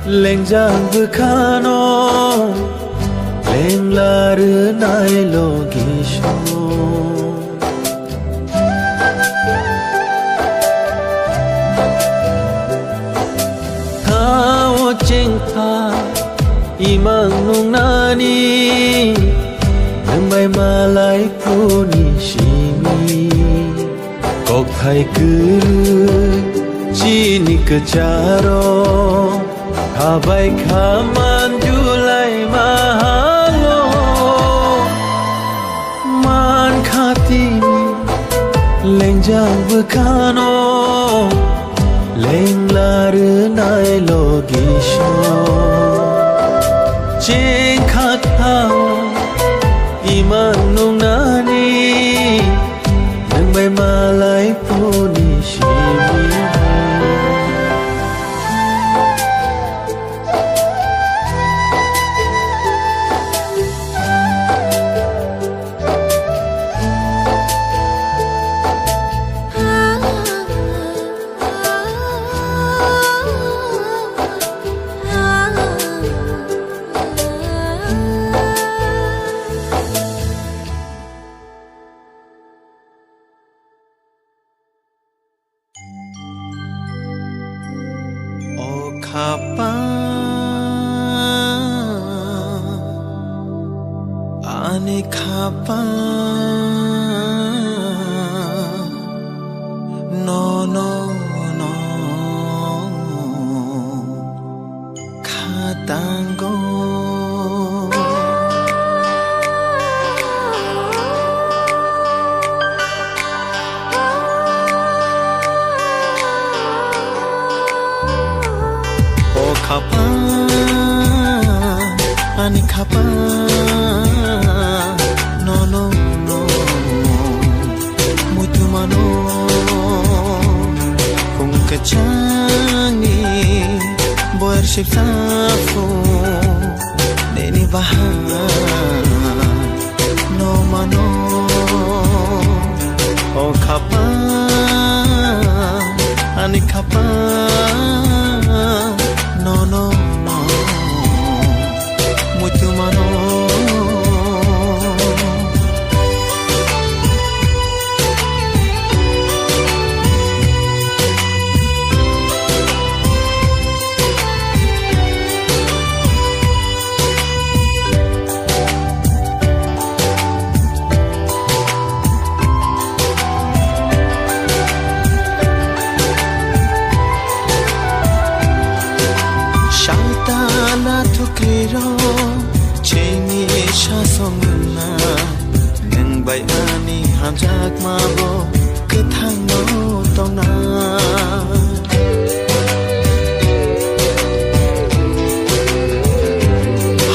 Lengjang bekano lenglar nai logisho Tao cengta imang nung nani Nembay malay puni shimi Kok thai kuru chini kecharo Habai kaman julai mahalo Man khatini lengjang bekano lenglar nai logisho Jeng khatao iman nung nani Nembay malay puni shimi Ane khapa no no no khatango O khapa ane khapa no no no muito mano kung kachangi boer shifafo neni baha no mano khapa ani khapa no no no mutu mano Bai ani hamjak mabo kethang no tongna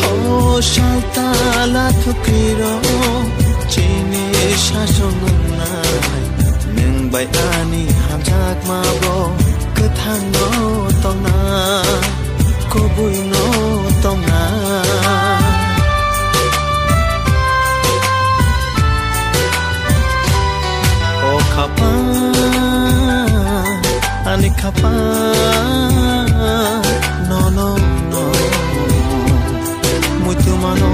ho shalta la thukiro chini shashongna neng bai ani hamjak mabo kethang no tongna kobui no tongna khapa ani khapa no no no mutu mano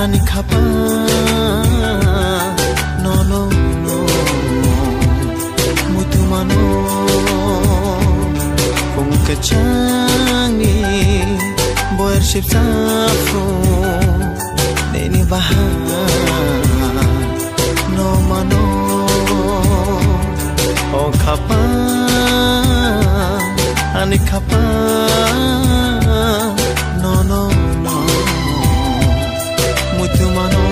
ani khapa no no no mutu mano kung kachangi boer ship safo neni baha no mano o khapa ani khapa no no no mutu mano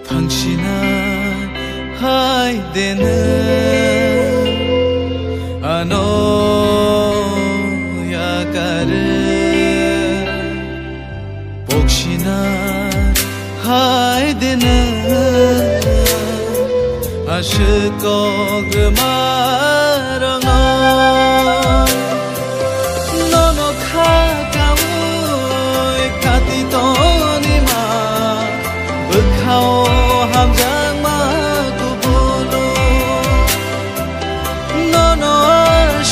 당신아 하이데는 아노야가르 복시나 하이데는 아쉽고 그마랑어 너너 가까이 가디도니마 bkhao hamjang ma ku bulu no no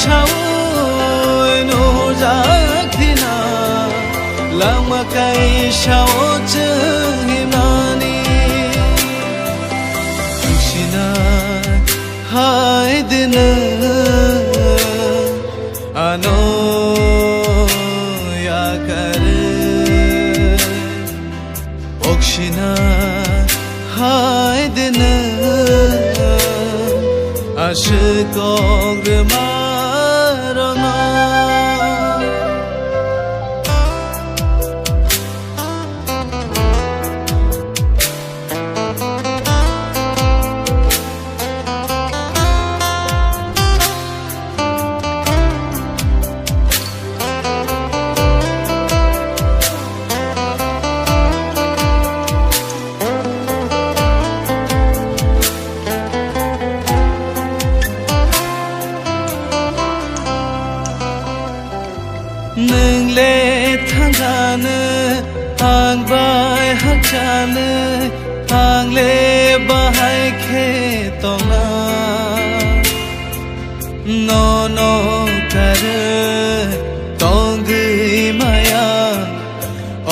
shau no jakthina lama kai shau chhimani khishina hai din ano ya kar okshina haydin aşık olmarına नोंले थांगानो आं bye हाजानो आंले बाहाय खेतना no kare tongi maya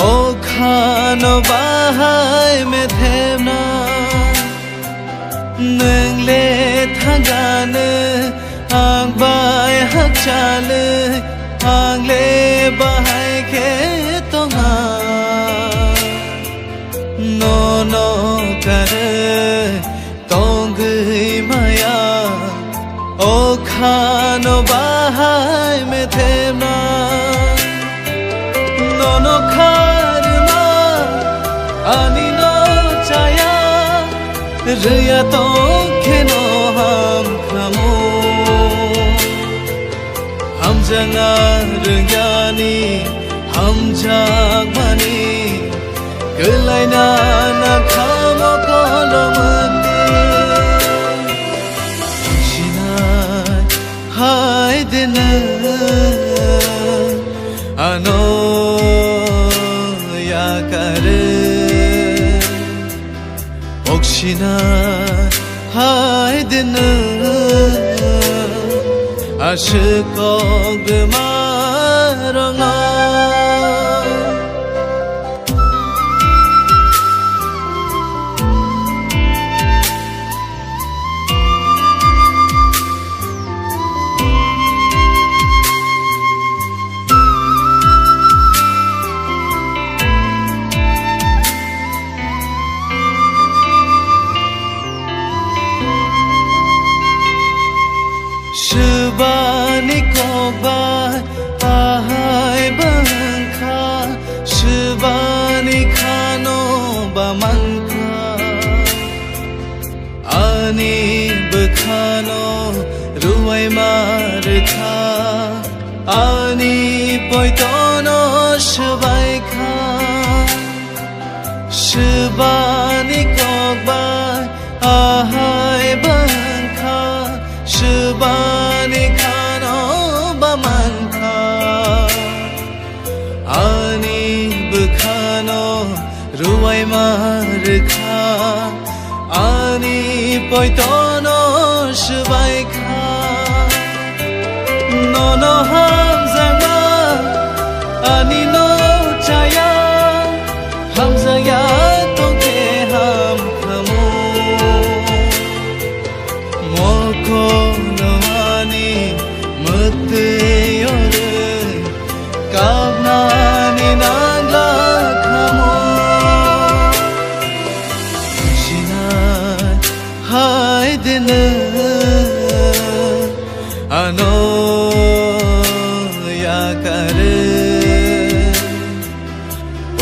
o khano bahai me themna nengle thangane ang bai hakchale angle bahai ke tonga no kare tongi maya o khano bahai me themna no kharma ani no chaya riya to kheno ham khamo ham janga rgyani ham jagmani kelaina na khamo kolomandi hai din ano ya kare okshina hai din ashkog maranga Shubani kokba ahai bangkha Shubani khano bamangkha Ani bkhano ruai markha Ani poitono shubai kha Shubani kokba ahai bangkha Shubani khano bamangkha Ani bkhano ruai markha Ani poitono shubai kha no ham zanga Ani no chaya ham zaya tongke ham khamo moko Kavnani nangla khamo Shina hai din ano ya kare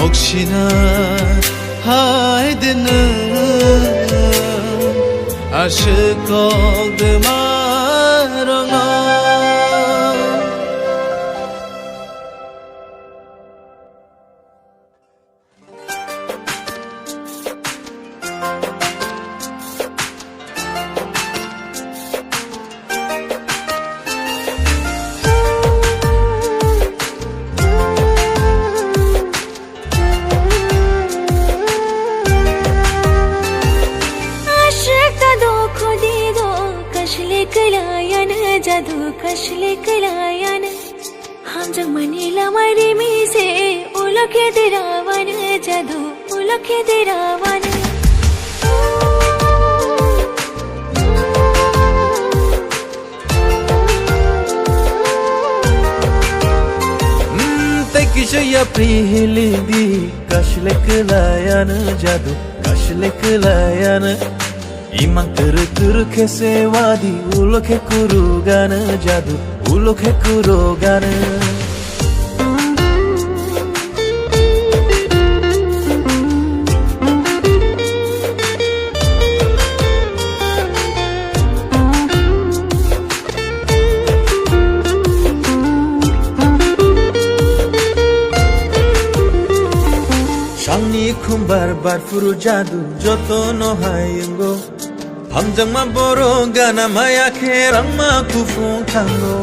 okshina hai din ashkog maranga जादू कशले कलायन हम जग Manila मरी मी से उलके देरावन जादू उलके देरावन te kishaya prihili di kashle kalayan jadu kashle kalayan Iman kuru kese wadi ulokhe kurugan jadu ulokhe kurugan Shangni khumbar bar furu jadu joto no hayingo Hamjang ma boro gana maya kherang ma kufung tango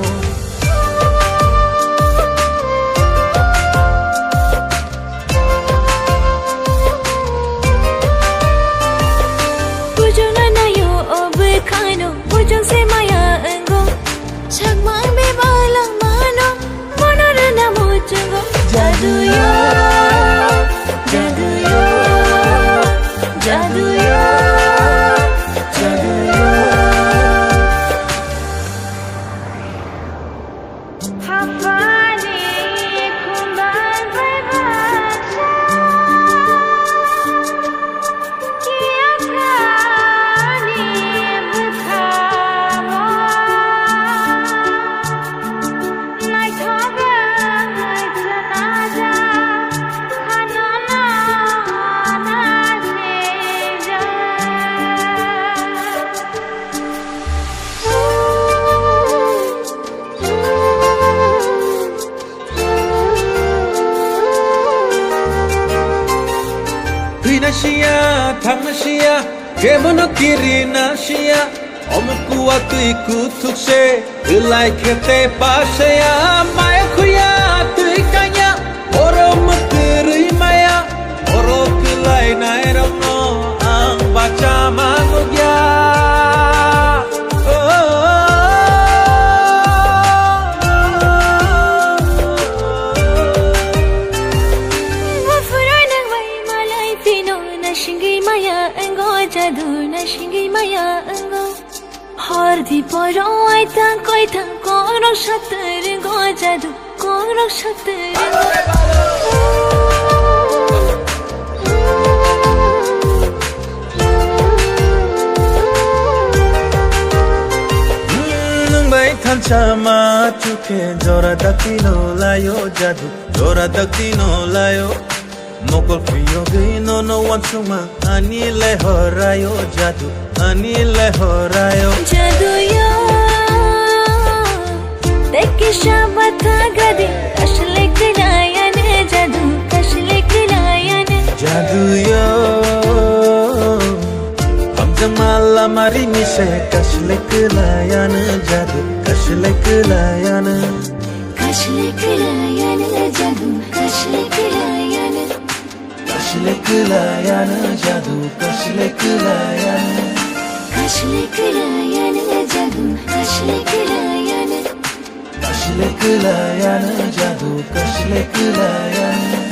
Pinashia, Tamashia, Kemono Kirinashia, Omukua Tuikutukse, like Kete Pasea, Maya Kuya, Tuikanya, Oro Muturi Maya, Oro Kulai Nairamo, Ang Bachamagya. Hardi poro aitan koitan koro shatter go jadu koro shatter Bai than chama chuke jora dakino layo jadu jora dakino layo Mokol fiyo gino no one suma ani le horayo jadu ani le horayo jadu yo dekhi shabata gadi kashle kilayan jadu kashle kilayan jadu yo hum jamala mari mise kashle kilayan jadu kashle kilayan jadu kashle kilayan Kashleklayan jadu kashleklayan jadu kashleklayan jadu kashleklayan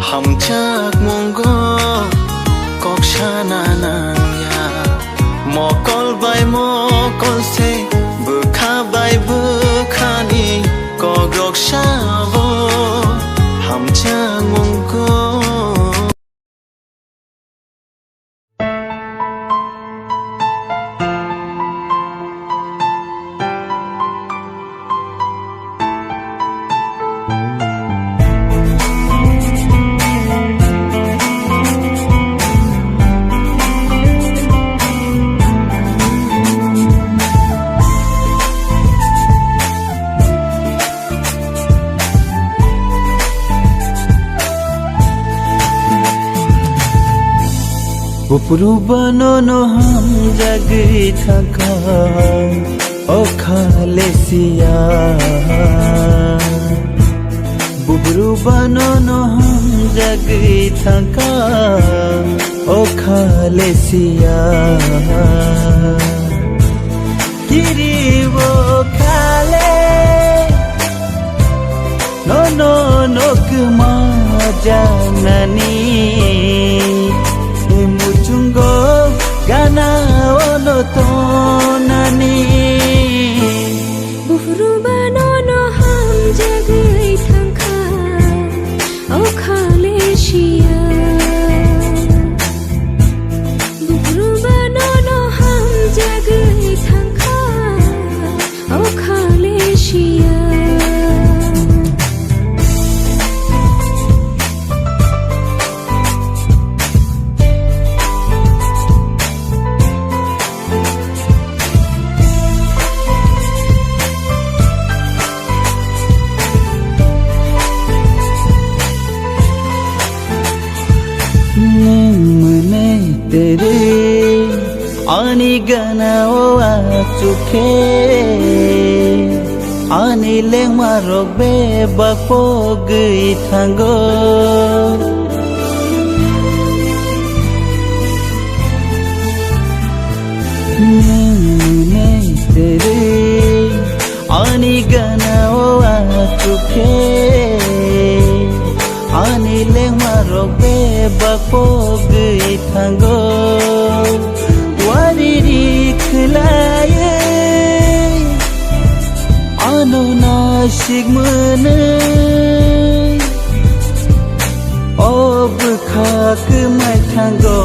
hamjak monggo kok sana nangya mokol se bukha bai bukhani kogrok shavo hamjak monggo Bupuru banono ham jagi thaka okhalesiya Bupuru banono ham jagi thaka okhalesiya Kiribo khale no no no kuma janani Muchungo gana ono tonani Bufuru banono ham jagai thangkha okhalesiya Bufuru banono ham jagai thangkha okhalesiya तेरे आनी गना ओ आचुखे आनी ले मारो बे बापो गई थांगो तेरे आनी गना ओ आचुखे आनी ले मारो बे बापो गई थांगो वारी खलाये आनो नाशिक मने अब खाक मै थांगो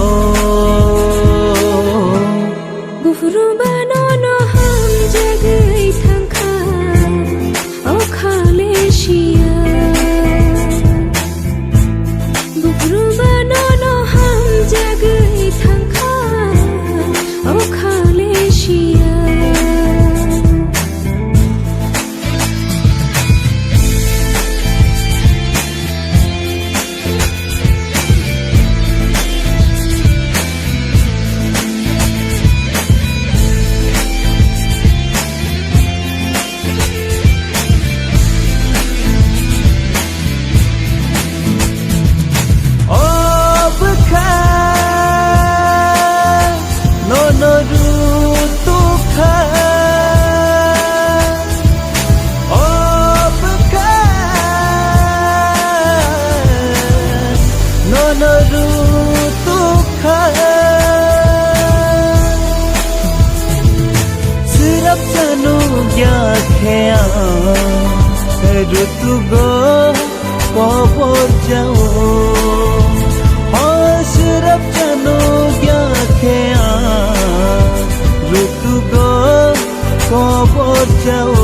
Bufuru banono ham jagai thangkha okhalesiya Bufuru banono ham jagai thangkha okhalesiya ऋतु गो कबर जाओ सिरप जानो क्या खेया ऋतु गो कबर जाओ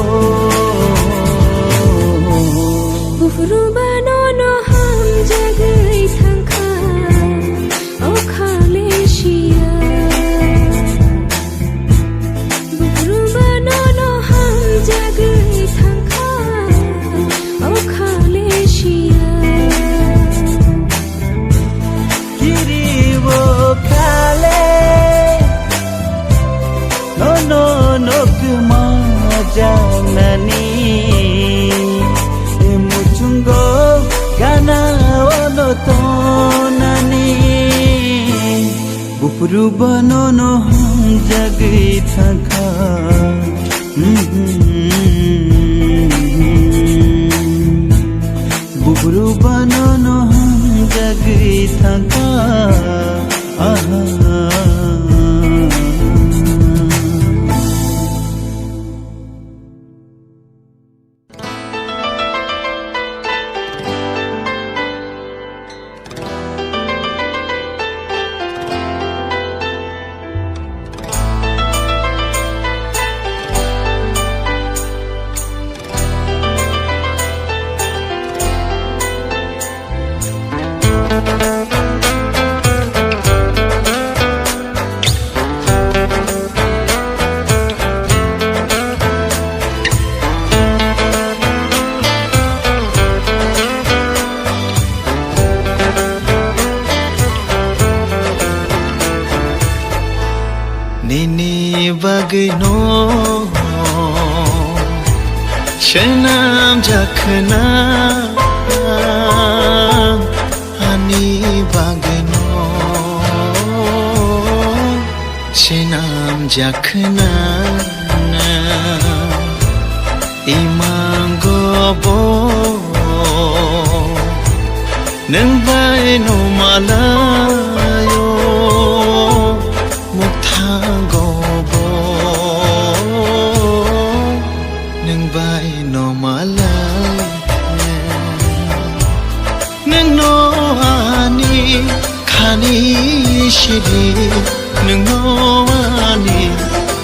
Bufuru banono ham jagai thangkha okhalesiya Bufuru banono ham jagai thangkha okhalesiya Kiribo khale no no no kuma janani Muchungo gana ono tonani Bupuru banono ham jagai thaka Bupuru banono ham जगै थांगा bagino shenam jakhna ani bagino shenam jakhna imangobo nang bai no malayo muktango no malay nang no ani khani shidi nang no ani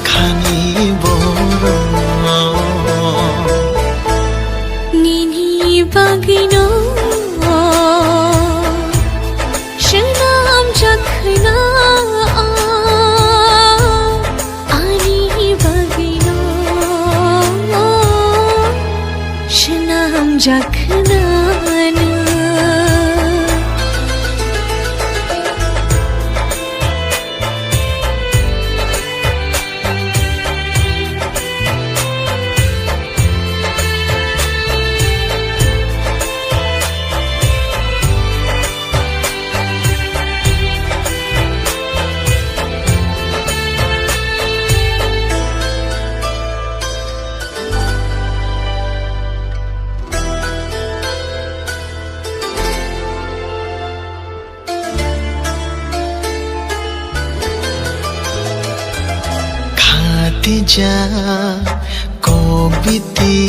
khani boro nini bagino shanam jakhna jakhna ja kobiti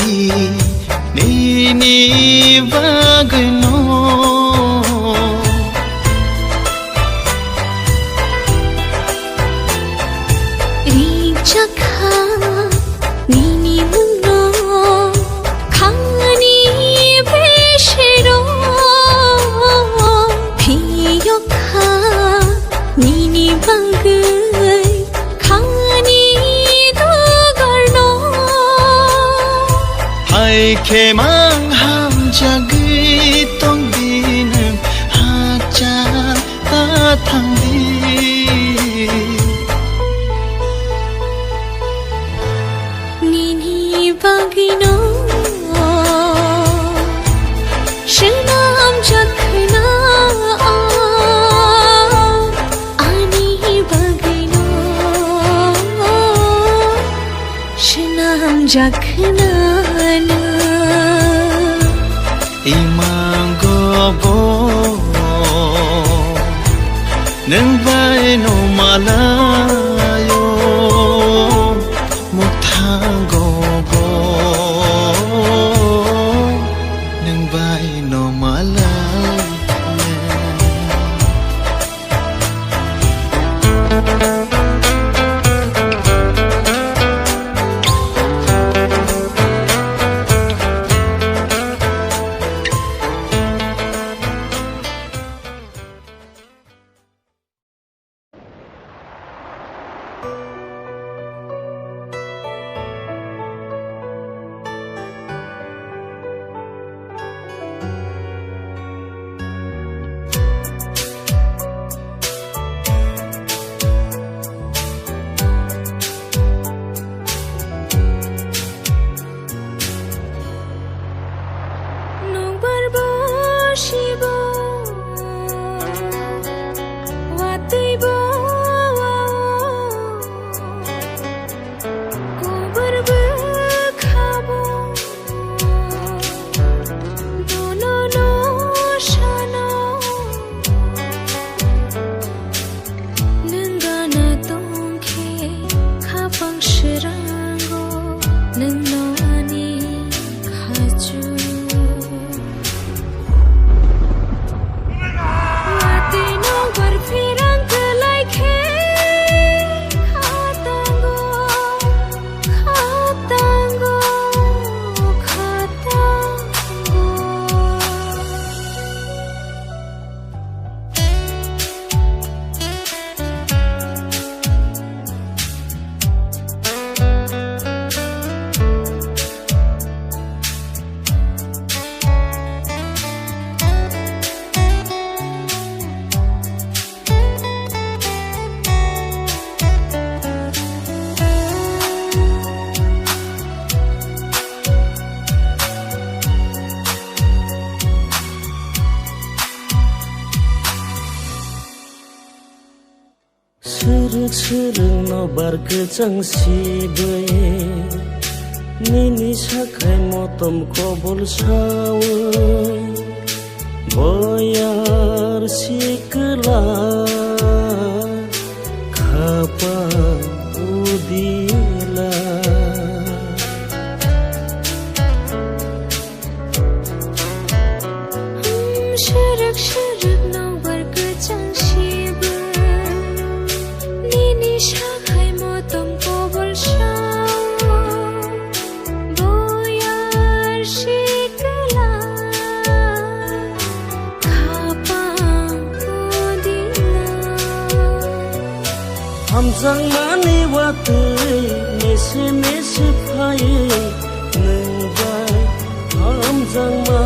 nini bagno richakha nini munno khani beshero phiyokha nini bagai ke mang ham jagi tong din ha cha ta thang di nini bagino shanam jakhna ani bagino shanam jakhna imangobo nang bai no malayo muktangobo nang bai no malayo Sırık barkı sibe Nini sakai motom kobol sawe Boyar sikela Kapa udila Şırık barkı sibe Nini sakai motom kobol sawe Boyar sikela Kapa udila Hamzang mani watui Mese paye Nengbai Hamzang ma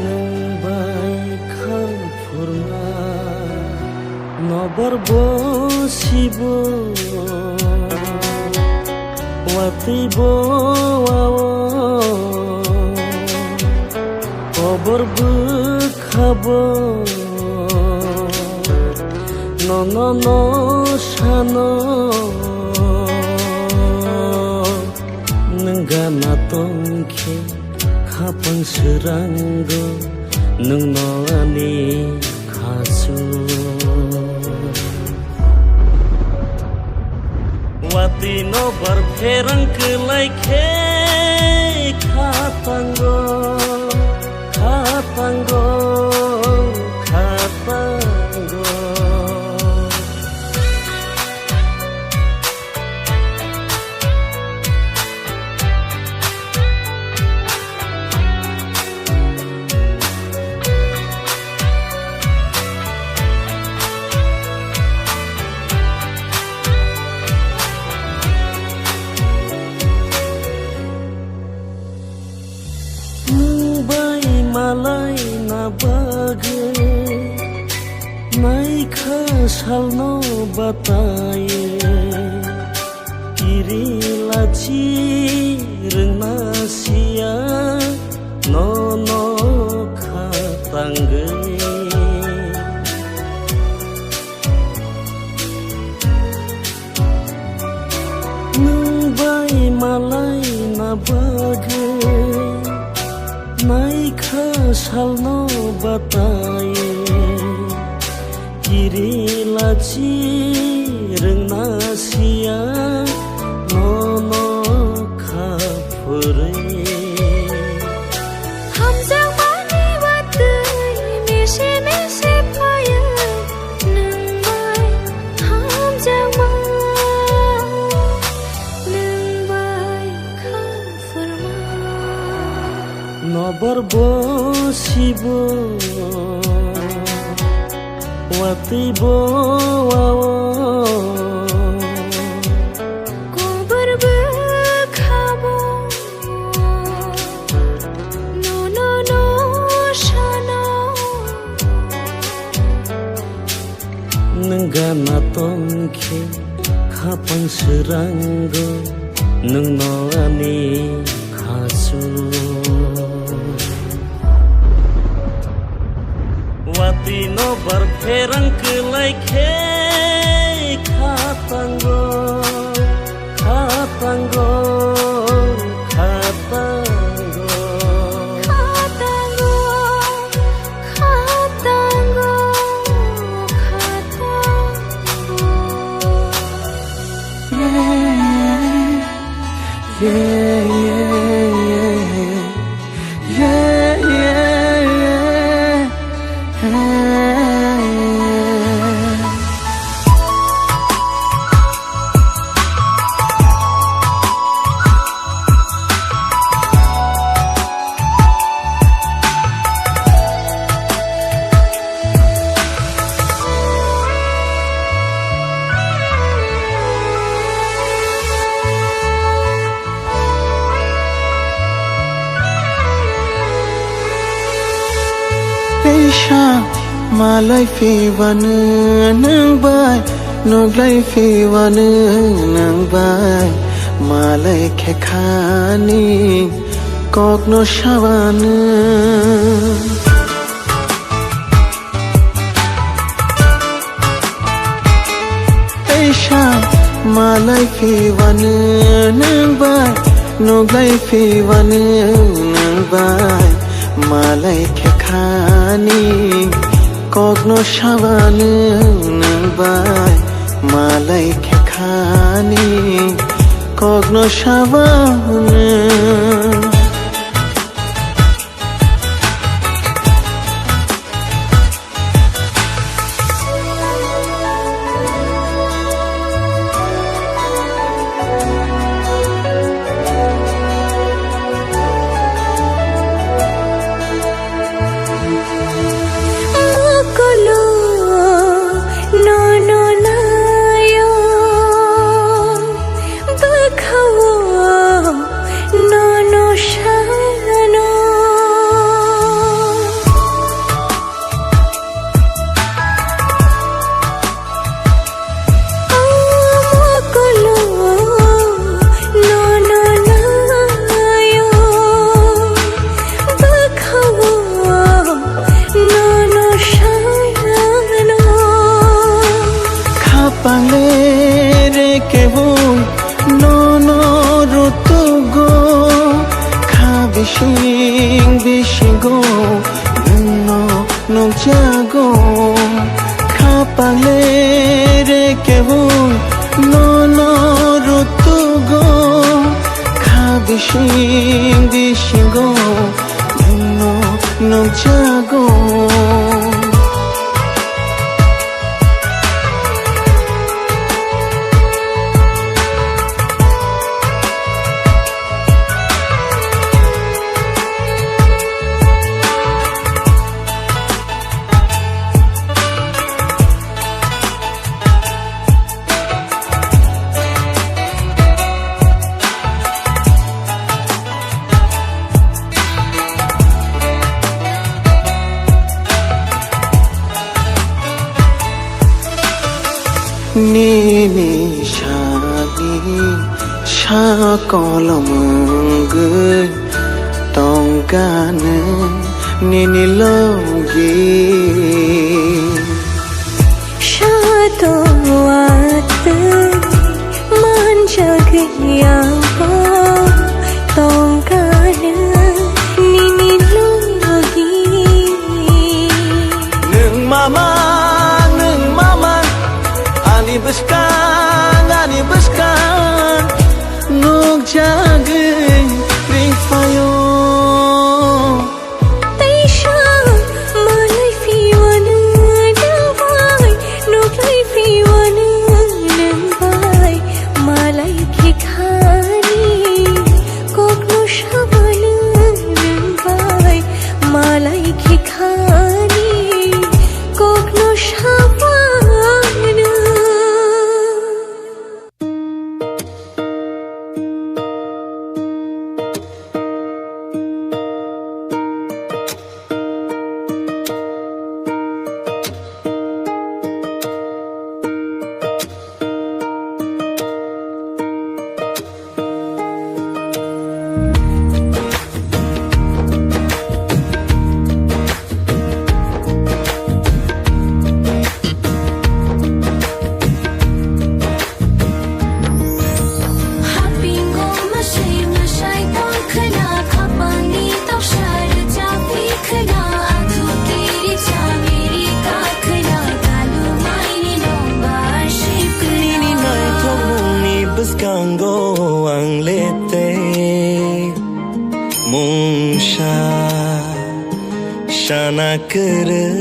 Nengbai Khan purna Nobar bosibo Wati bo Obor bukhabo No shano Nenggana tongke Kapang seranggo Neng noani kasu Wati no barperang kelai ke Katango Katango Katango Malay na bagai Naikha salno bataye Kiri laci rena sia No khatangge Nubai malay na bagai Naikha salno bataye Kiri laci rena sia No khapure Hamzang mani watui Mese paye Nengbai Hamzang ma Nengbai Khan purna Nobar bosibo Wati bo Kobar bukhabo No shano Nenggana tongke Kapang seranggo Neng noani kasu Wati no barperang kelai ke Katango Katango Katango Katango Katango Malay fiwana nang bay Noglay fiwana nang bay Malay kekhani Kok no shawana नुग्लाय फिवानो नंबाय मालाय खेखानि कग्नो साबानो नंबाय मालाय खेखानि कग्नो साबानो Palere ke bun no no rutugo khabishing bishigo no no jago khapalere ke bun no no rutugo khabishing bishigo no no jago Nini shadi shakolomungui tongkane nini logi Shadowat manjagyapo tongkane nini logi Nung mama Ani beskan Nuk jagay Rifayo Taisha Malay fiwana Nambay Nuklay fiwana Nambay Malay kikhani Kokno shabana Nambay Malay kikhani Kokno shabana Gango ang lete Mungsha Shana kare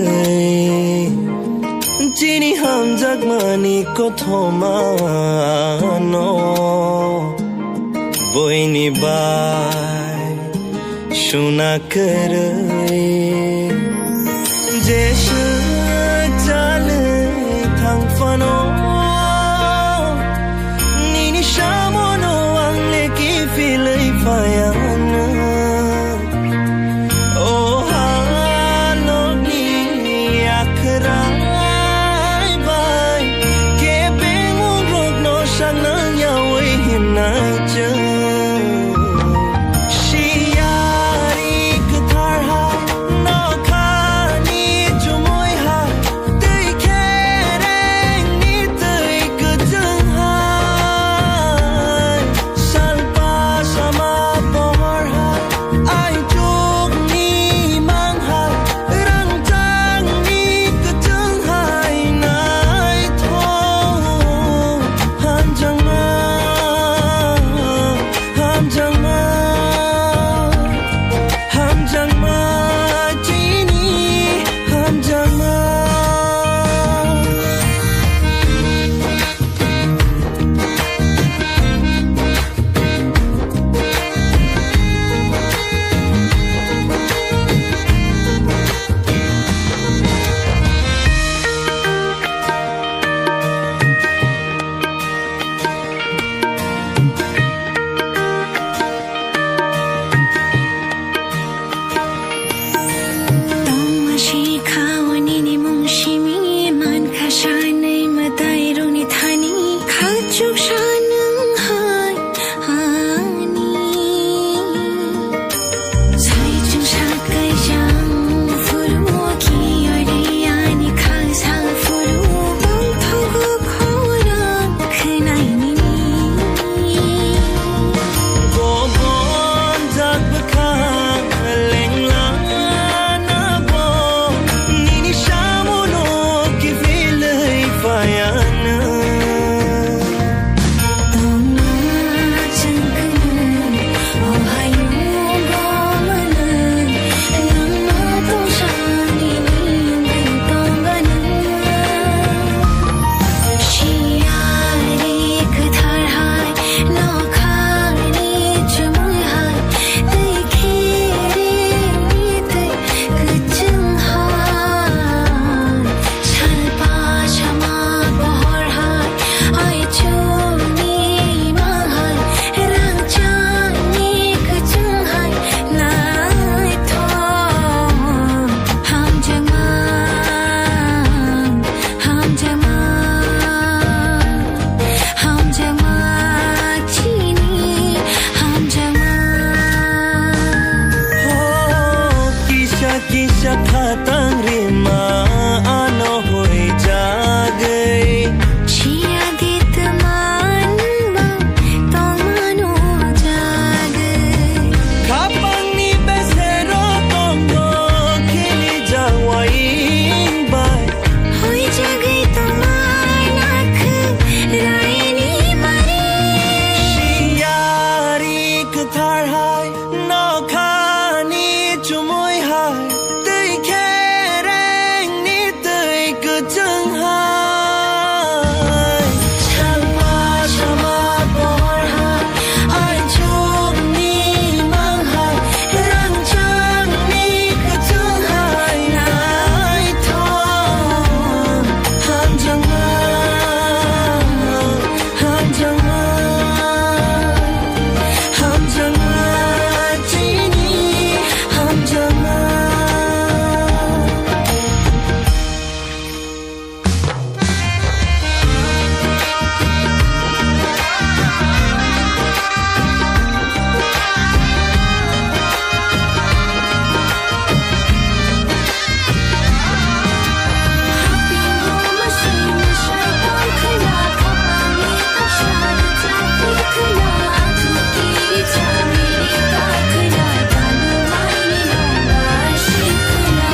Jini ham jagmani ko thomano Boini bai Shuna kare Jesha jale thang fano Shamono ang leki filay fayana Oh halo ni akray bay Kepe mong rog no siyang nangyaway hinadya Shiyari katarha shi khawani ni mungshimi man khashanai matai roni thani khachuk shanang hai hani sai chung sha kai jang furu ki yari ani khasa furu bang thogu khora khnai ni go bon jak bakha leng la na bo ni ni shamuno ki vilai fayana toma changkan oh hayu gomanan lama toshani ni tongana shiari kthar hai no khani chumui hai tai khere te kchung hai chal pa chama bahar hai ai chuni ma hai rang chani kchung hai lai tho ham jama chini ham jama oh kisha khatang re ma ano hoi jagai Chia dit man bang tong mano jag kapang ni besero tongo kini jawain bai hoi jagai tomar nakh rai ni mare yari kthar hai no khani chumoi hai tei khereng ni tei kchung hai chal pa chama por hai ai chung ni mang hai rang chang ni kchung hai nai tho ham jang chini ham jang bingo machine shai tong khna khapani ashar chakri khna akhu ki chamiri ka khna tanu mai ni no shi khna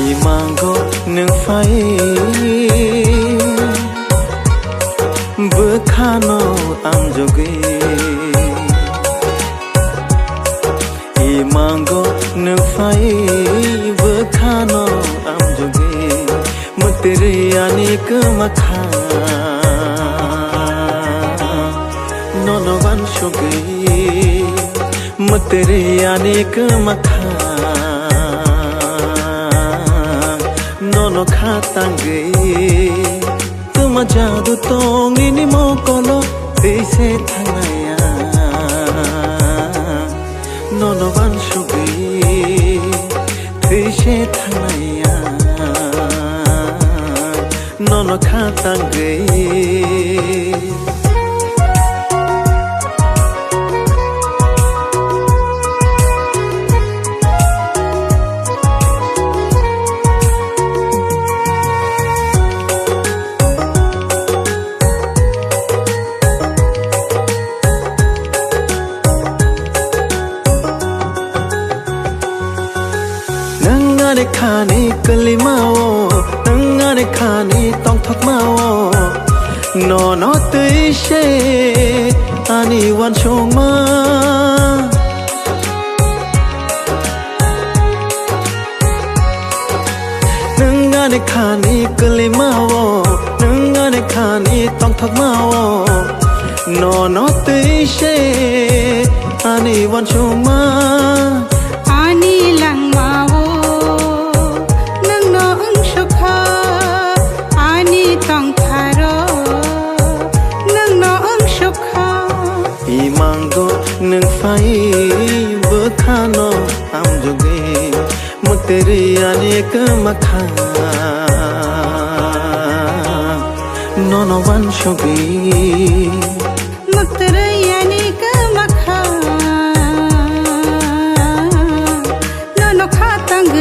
imango nung fai bekhano am jogi imango nung fai bekhano am jogi mutri ani ke makha nono ban shogi mutri ani ke makha nono khatange tuma jadu tongi ni mokolo teise thanaya nono ban shogi teise thanaya nono khatange nangare khani kalimao nangare khani tong thok mao no no tui she ani wan chong ma nangare खानि गोलै मावो नों आंनि खानि तंथक मावो न तैसे आनि वनसुमा आनि लांमावो नोंनो ओंसुखा आनि तंथारो नोंनो ओंसुखा इमांगो नों फाइ बोखानो आमजुगे मुतेरी आनि कमखा नोनो वनसुगे मुक्तरयानि कमखा नोनो खातंग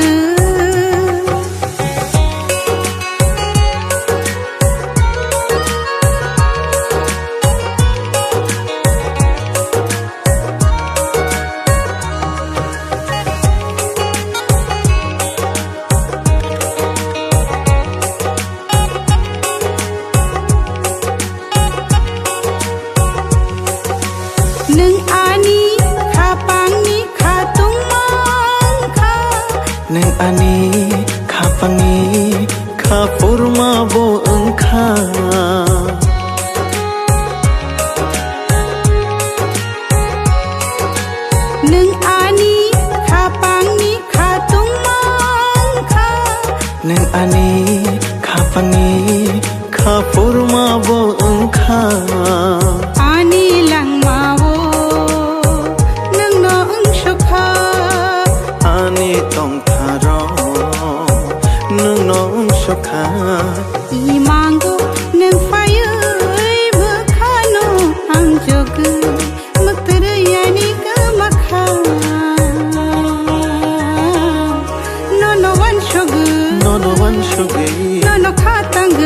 नों आनि खापांनि खातुंमांखा नों आनि खापांनि खापुरमा बो ओंखा नों आनि खापांनि खातुंमांखा नों आनि खापांनि खापुरमा बो ओंखा आनि लांमावो नोंनो ओंसुखा आनि तंथारो नोंनो ओंसुखा इमांगो नों फायै बोखानो आं जोगो मुक्तरयानि कमखा नोनो वनसुगो नोनो वनसुगे नोनो खातंग